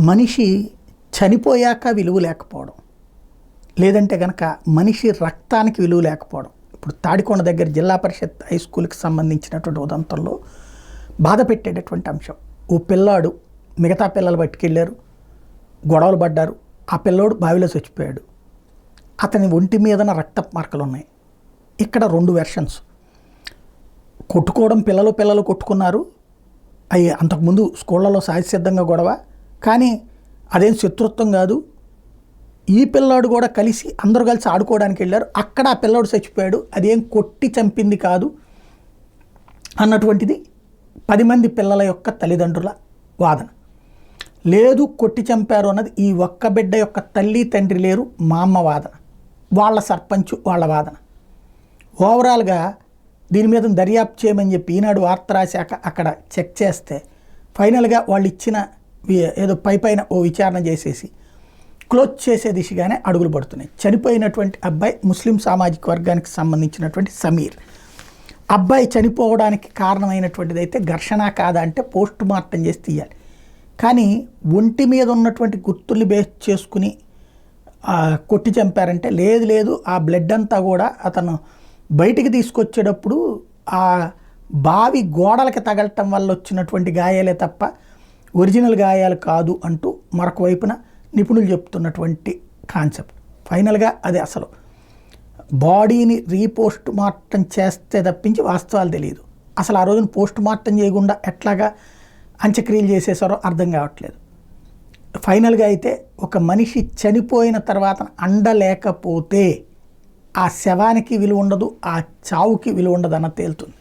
మనిషి చనిపోయాక విలువ లేకపోవడం, లేదంటే కనుక మనిషి రక్తానికి విలువ లేకపోవడం. ఇప్పుడు తాడికొండ దగ్గర జిల్లా పరిషత్ హై స్కూల్కి సంబంధించినటువంటి ఉదంతంలో బాధ పెట్టేటటువంటి అంశం. ఓ పిల్లాడు మిగతా పిల్లలు పట్టుకెళ్ళారు, గొడవలు పడ్డారు, ఆ పిల్లోడు బావిలో చచ్చిపోయాడు. అతని ఒంటి మీదన రక్తపు మార్కలు ఉన్నాయి. ఇక్కడ 2 వెర్షన్స్. కొట్టుకోవడం పిల్లలు కొట్టుకున్నారు, అవి అంతకుముందు స్కూళ్ళలో సహజసిద్ధంగా గొడవ, కానీ అదేం శత్రుత్వం కాదు. ఈ పిల్లాడు కూడా కలిసి అందరూ కలిసి ఆడుకోవడానికి వెళ్ళారు, అక్కడ ఆ పిల్లాడు చచ్చిపోయాడు, అదేం కొట్టి చంపింది కాదు అన్నటువంటిది 10 మంది పిల్లల యొక్క తల్లిదండ్రుల వాదన. లేదు కొట్టి చంపారు అన్నది ఈ ఒక్క బిడ్డ యొక్క తల్లి తండ్రి లేరు, మా అమ్మ వాదన, వాళ్ళ సర్పంచ్ వాళ్ళ వాదన. ఓవరాల్గా దీని మీద దర్యాప్తు చేయమని చెప్పి ఈనాడు వార్త రాశాక అక్కడ చెక్ చేస్తే ఫైనల్గా వాళ్ళు ఇచ్చిన ఏదో పైన ఓ విచారణ చేసేసి క్లోజ్ చేసే దిశగానే అడుగులు పడుతున్నాయి. చనిపోయినటువంటి అబ్బాయి ముస్లిం సామాజిక వర్గానికి సంబంధించినటువంటి సమీర్. అబ్బాయి చనిపోవడానికి కారణమైనటువంటిది అయితే ఘర్షణ కాదా అంటే పోస్ట్ మార్టం చేసి తీయాలి. కానీ ఒంటి మీద ఉన్నటువంటి గుర్తుల్ని బేస్ చేసుకుని కొట్టి చంపారంటే లేదు, ఆ బ్లడ్ అంతా కూడా అతను బయటికి తీసుకొచ్చేటప్పుడు ఆ బావి గోడలకి తగలటం వల్ల వచ్చినటువంటి గాయాలే తప్ప ఒరిజినల్ గాయాలు కాదు అంటూ మరొక వైపున నిపుణులు చెప్తున్నటువంటి కాన్సెప్ట్. ఫైనల్గా అది అసలు బాడీని రీపోస్ట్ మార్టం చేస్తే తప్పించి వాస్తవాలు తెలియదు. అసలు ఆ రోజున పోస్ట్ మార్టం చేయకుండా ఎట్లాగా అంత్యక్రియలు చేసేసారో అర్థం కావట్లేదు. ఫైనల్గా అయితే ఒక మనిషి చనిపోయిన తర్వాత అండలేకపోతే ఆ శవానికి విలువ ఉండదు, ఆ చావుకి విలువ ఉండదు అన్న తేలుతుంది.